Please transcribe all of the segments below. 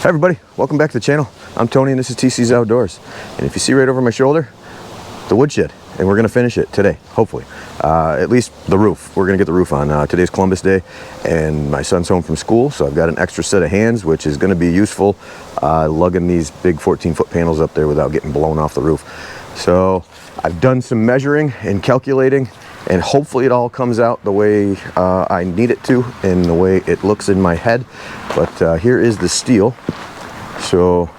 Hi everybody, welcome back to the channel. I'm Tony and this is TC's Outdoors. And if you see right over my shoulder, the woodshed. And we're gonna finish it today, hopefully. At least the roof. We're gonna get the roof on. Today's Columbus Day and my son's home from school, so I've got an extra set of hands, which is gonna be useful lugging these big 14-foot panels up there without getting blown off the roof. So I've done some measuring and calculating, and hopefully it all comes out the way I need it to and the way it looks in my head. But here is the steel. So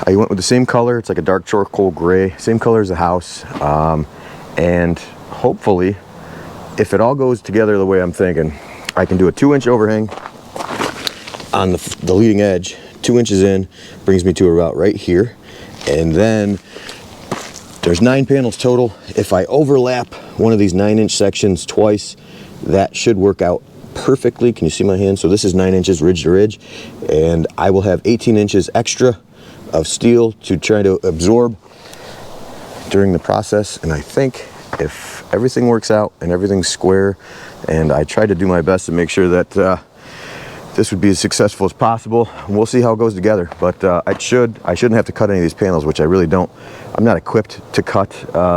I went with the same color. It's like a dark charcoal gray, same color as the house. And hopefully, if it all goes together the way I'm thinking, I can do a 2-inch overhang on the leading edge, 2 inches in, brings me to about right here. And then there's 9 panels total. If I overlap one of these 9-inch sections twice, that should work out perfectly. Can you see my hand? So this is 9 inches ridge to ridge, and I will have 18 inches extra of steel to try to absorb during the process. And I think if everything works out and everything's square, and I try to do my best to make sure that this would be as successful as possible, we'll see how it goes together. But I shouldn't have to cut any of these panels, which I really don't. I'm not equipped to cut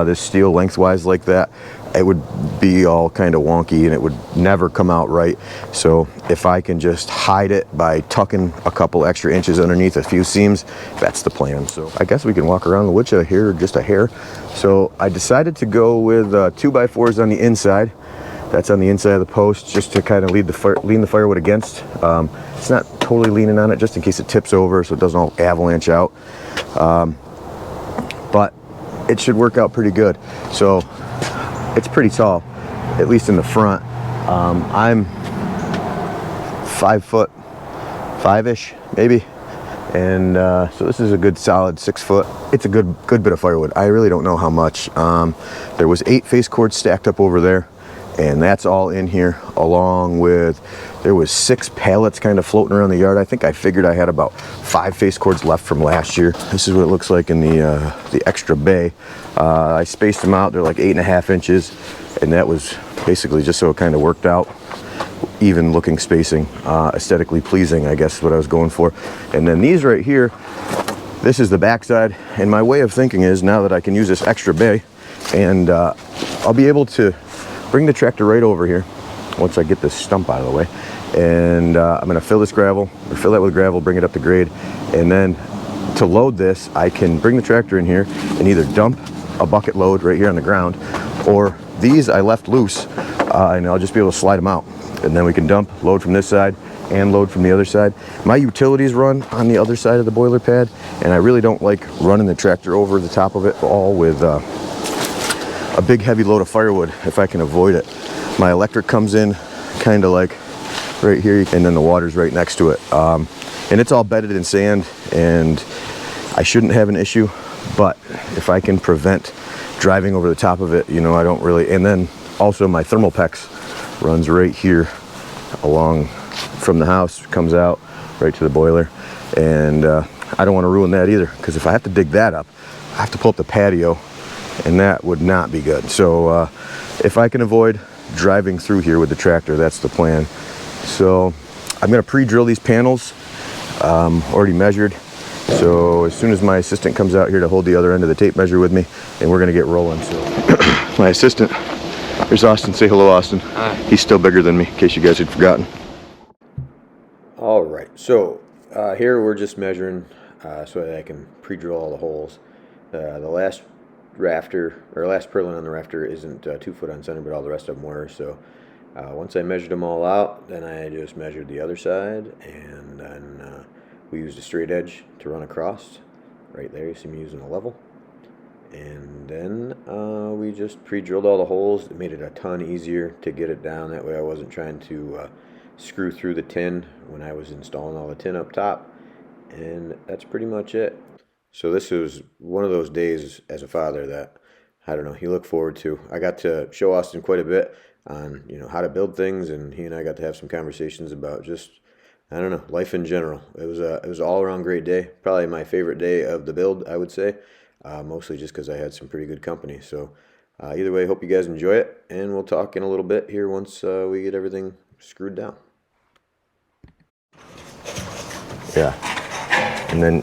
this steel lengthwise like that. It would be all kind of wonky and it would never come out right. So if I can just hide it by tucking a couple extra inches underneath a few seams, that's the plan. So I guess we can walk around the woodshed here just a hair. So I decided to go with 2x4s on the inside. That's on the inside of the post, just to kind of lean the firewood against. It's not totally leaning on it, just in case it tips over so it doesn't all avalanche out. But it should work out pretty good. So it's pretty tall, at least in the front. I'm 5 foot 5-ish maybe, and so this is a good solid 6 foot. It's a good bit of firewood. I really don't know how much. There was 8 face cords stacked up over there, and that's all in here, along with, there was 6 pallets kind of floating around the yard. I think I figured I had about 5 face cords left from last year. This is what it looks like in the extra bay. I spaced them out. They're like 8.5 inches, and that was basically just so it kind of worked out. Even looking spacing, aesthetically pleasing, I guess is what I was going for. And then these right here, this is the backside, and my way of thinking is, now that I can use this extra bay, and I'll be able to bring the tractor right over here once I get this stump out of the way, and I'm going to fill this gravel, or fill that with gravel, bring it up to grade, and then to load this, I can bring the tractor in here and either dump a bucket load right here on the ground, or these I left loose, and I'll just be able to slide them out, and then we can dump, load from this side and load from the other side. My utilities run on the other side of the boiler pad, and I really don't like running the tractor over the top of it all with a big heavy load of firewood if I can avoid it. My electric comes in kind of like right here, and then the water's right next to it. And it's all bedded in sand, and I shouldn't have an issue, but if I can prevent driving over the top of it, you know, I don't really. And then also my Thermalpex runs right here along from the house, comes out right to the boiler, and I don't want to ruin that either, because if I have to dig that up, I have to pull up the patio, and that would not be good. So if I can avoid driving through here with the tractor, that's the plan. So I'm going to pre-drill these panels, already measured. So as soon as my assistant comes out here to hold the other end of the tape measure with me, and we're going to get rolling. So my assistant, here's Austin. Say hello, Austin. Hi. He's still bigger than me, in case you guys had forgotten. All right, so here we're just measuring so that I can pre-drill all the holes. The last rafter, or last purlin on the rafter, isn't 2 foot on center, but all the rest of them were. So once I measured them all out, then I just measured the other side, and then we used a straight edge to run across. Right there, you see me using a level. And then we just pre-drilled all the holes. It made it a ton easier to get it down. That way I wasn't trying to screw through the tin when I was installing all the tin up top. And that's pretty much it. So this was one of those days as a father that, I don't know, you look forward to. I got to show Austin quite a bit on, you know, how to build things, and he and I got to have some conversations about just, I don't know, life in general. It was an all-around great day. Probably my favorite day of the build, I would say, mostly just because I had some pretty good company. So either way, hope you guys enjoy it, and we'll talk in a little bit here once we get everything screwed down. Yeah. and then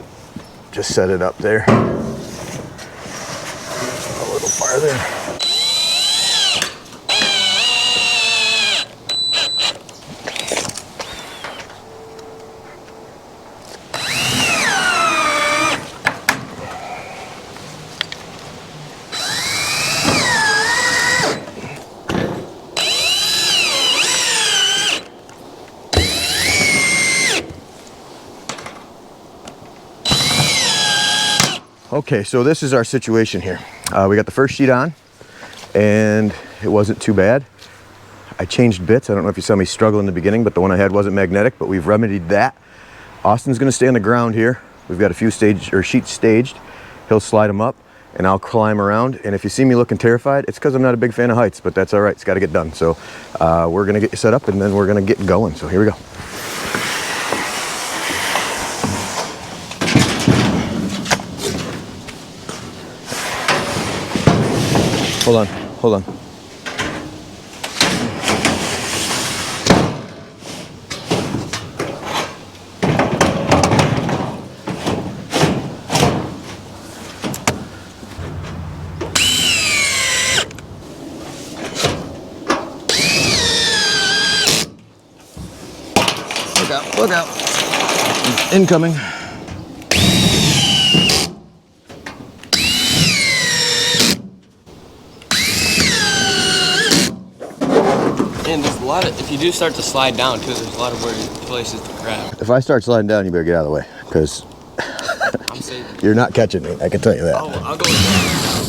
just set it up there a little farther. Okay, so this is our situation here. We got the first sheet on, and it wasn't too bad. I changed bits. I don't know if you saw me struggle in the beginning, but the one I had wasn't magnetic, but we've remedied that. Austin's gonna stay on the ground here. We've got a few sheets staged. He'll slide them up, and I'll climb around. And if you see me looking terrified, it's because I'm not a big fan of heights, but that's all right. It's got to get done. So we're gonna get you set up, and then we're gonna get going. So here we go. Hold on, hold on. Look out, look out. Incoming. And there's a lot of, if you do start to slide down too, there's a lot of places to grab. If I start sliding down, you better get out of the way, because I'm saving. You're not catching me, I can tell you that. Oh, I'll go with that.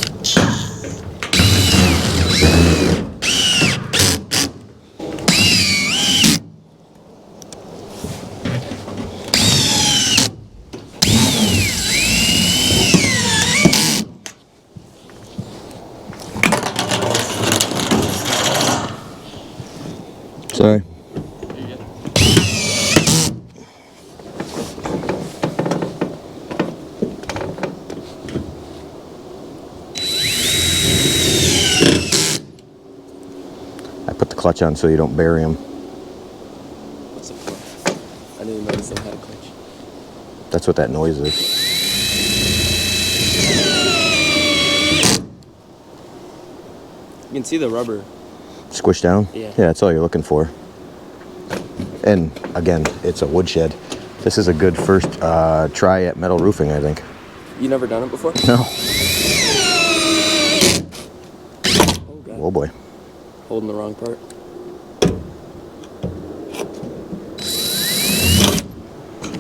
Sorry. I put the clutch on so you don't bury them. What's a clutch? I didn't notice they had a clutch. That's what that noise is. You can see the rubber. Squished down? Yeah. Yeah, that's all you're looking for. And again, it's a woodshed. This is a good first try at metal roofing, I think. You never done it before? No. Oh, God. Oh boy. Holding the wrong part.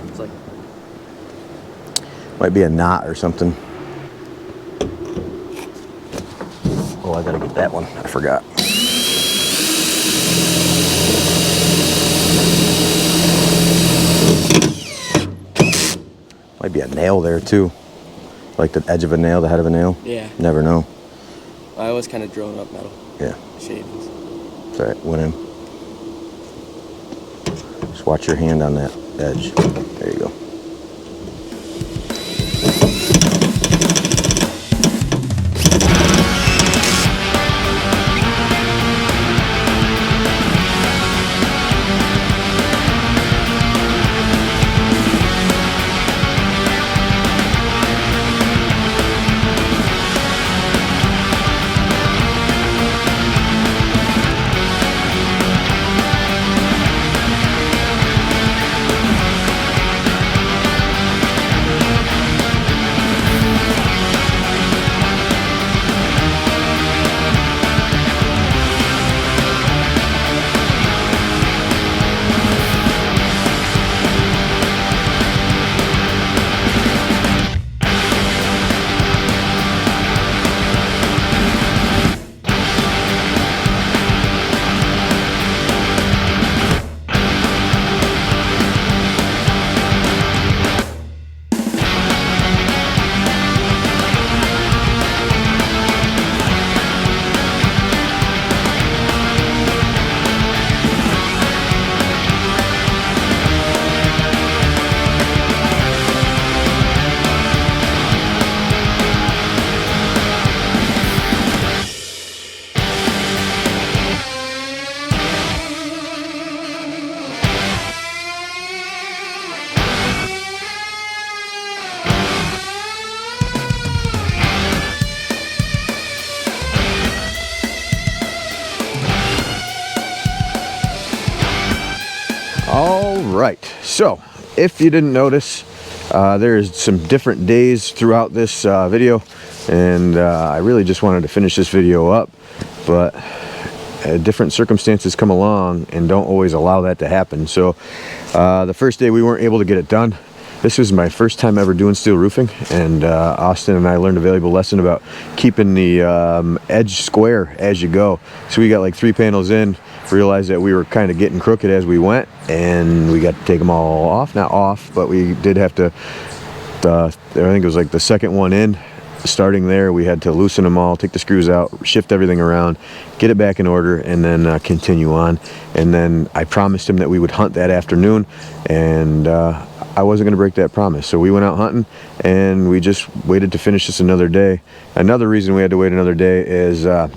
It's like... Might be a knot or something. Oh, I gotta get that one. I forgot. Might be a nail there too. Like the edge of a nail, the head of a nail. Yeah. Never know. I always kind of drone up metal. Yeah. Shavings. It's all right, went in. Just watch your hand on that edge. There you go. right, so if you didn't notice, there's some different days throughout this video, and I really just wanted to finish this video up, but different circumstances come along and don't always allow that to happen. So the first day we weren't able to get it done. This was my first time ever doing steel roofing, and Austin and I learned a valuable lesson about keeping the edge square as you go. So we got like 3 panels in, realized that we were kind of getting crooked as we went, and we got to take them all off. Not off, but we did have to, I think it was like the second one in, starting there, we had to loosen them all, take the screws out, shift everything around, get it back in order, and then continue on. And then I promised him that we would hunt that afternoon, and I wasn't going to break that promise. So we went out hunting, and we just waited to finish this another day. Another reason we had to wait another day is I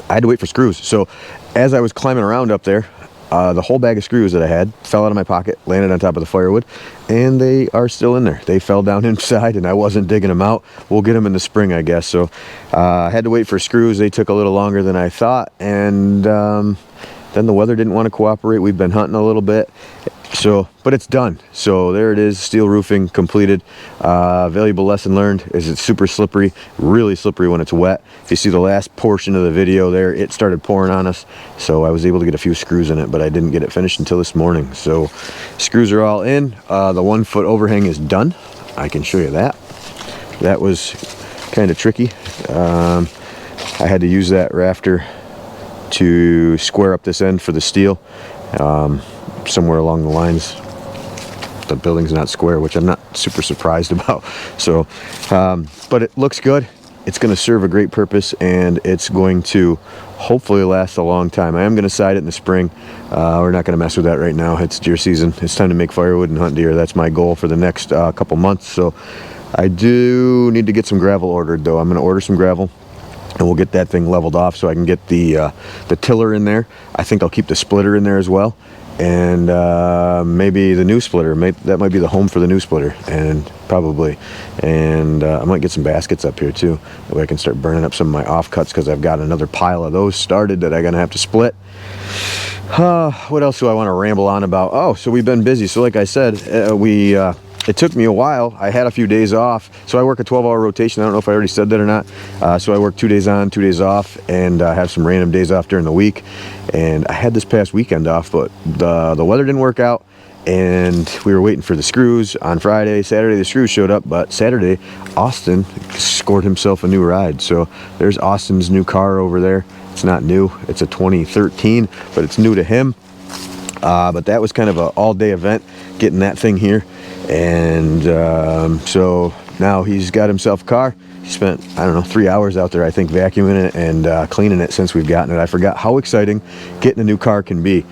had to wait for screws. So as I was climbing around up there, the whole bag of screws that I had fell out of my pocket, landed on top of the firewood, and they are still in there. They fell down inside, and I wasn't digging them out. We'll get them in the spring, I guess. So I had to wait for screws. They took a little longer than I thought, and then the weather didn't want to cooperate. We've been hunting a little bit, so, but it's done. So there it is, steel roofing completed. Valuable lesson learned is it's super slippery, really slippery when it's wet. If you see the last portion of the video there, it started pouring on us. So I was able to get a few screws in it, but I didn't get it finished until this morning. So screws are all in. The 1 foot overhang is done. I can show you that. That was kind of tricky. I had to use that rafter to square up this end for the steel. Somewhere along the lines, the building's not square, which I'm not super surprised about. So but it looks good. It's going to serve a great purpose, and it's going to hopefully last a long time. I am going to side it in the spring. We're not going to mess with that right now. It's deer season. It's time to make firewood and hunt deer. That's my goal for the next couple months. So I do need to get some gravel ordered, though. I'm going to order some gravel, and we'll get that thing leveled off so I can get the tiller in there. I think I'll keep the splitter in there as well, and maybe the new splitter. That might be the home for the new splitter, and probably. And I might get some baskets up here too, that way I can start burning up some of my offcuts, because I've got another pile of those started that I'm gonna have to split. What else do I want to ramble on about? Oh, so we've been busy. So like I said, it took me a while. I had a few days off. So I work a 12-hour rotation. I don't know if I already said that or not. So I work 2 days on, 2 days off, and I have some random days off during the week. And I had this past weekend off, but the weather didn't work out, and we were waiting for the screws on Friday. Saturday, the screws showed up, but Saturday, Austin scored himself a new ride. So there's Austin's new car over there. It's not new. It's a 2013, but it's new to him. But that was kind of an all-day event, getting that thing here. And so now he's got himself a car. He spent, I don't know, 3 hours out there, I think, vacuuming it and cleaning it since we've gotten it. I forgot how exciting getting a new car can be.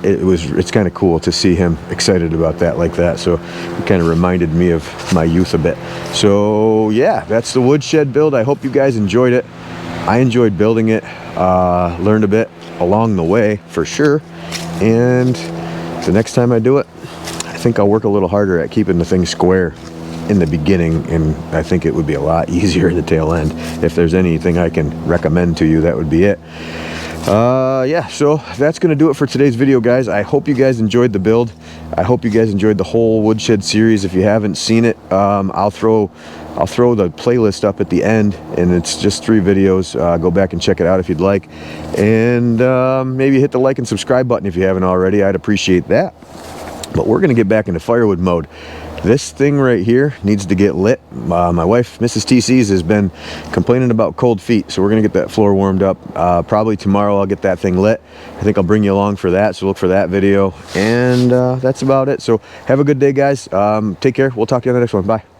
It's kind of cool to see him excited about that like that. So it kind of reminded me of my youth a bit. So yeah, that's the Woodshed build. I hope you guys enjoyed it. I enjoyed building it, learned a bit along the way for sure. And the next time I do it, I think I'll work a little harder at keeping the thing square in the beginning, and I think it would be a lot easier at the tail end. If there's anything I can recommend to you, that would be it. Yeah, so that's gonna do it for today's video, guys. I hope you guys enjoyed the build. I hope you guys enjoyed the whole Woodshed series. If you haven't seen it, I'll throw the playlist up at the end, and it's just 3 videos. Go back and check it out if you'd like, and maybe hit the like and subscribe button if you haven't already. I'd appreciate that. But we're gonna get back into firewood mode. This thing right here needs to get lit. My wife, Mrs. TC's, has been complaining about cold feet, so we're gonna get that floor warmed up. Probably tomorrow I'll get that thing lit. I think I'll bring you along for that, so look for that video. And that's about it. So have a good day, guys. Take care. We'll talk to you on the next one. Bye.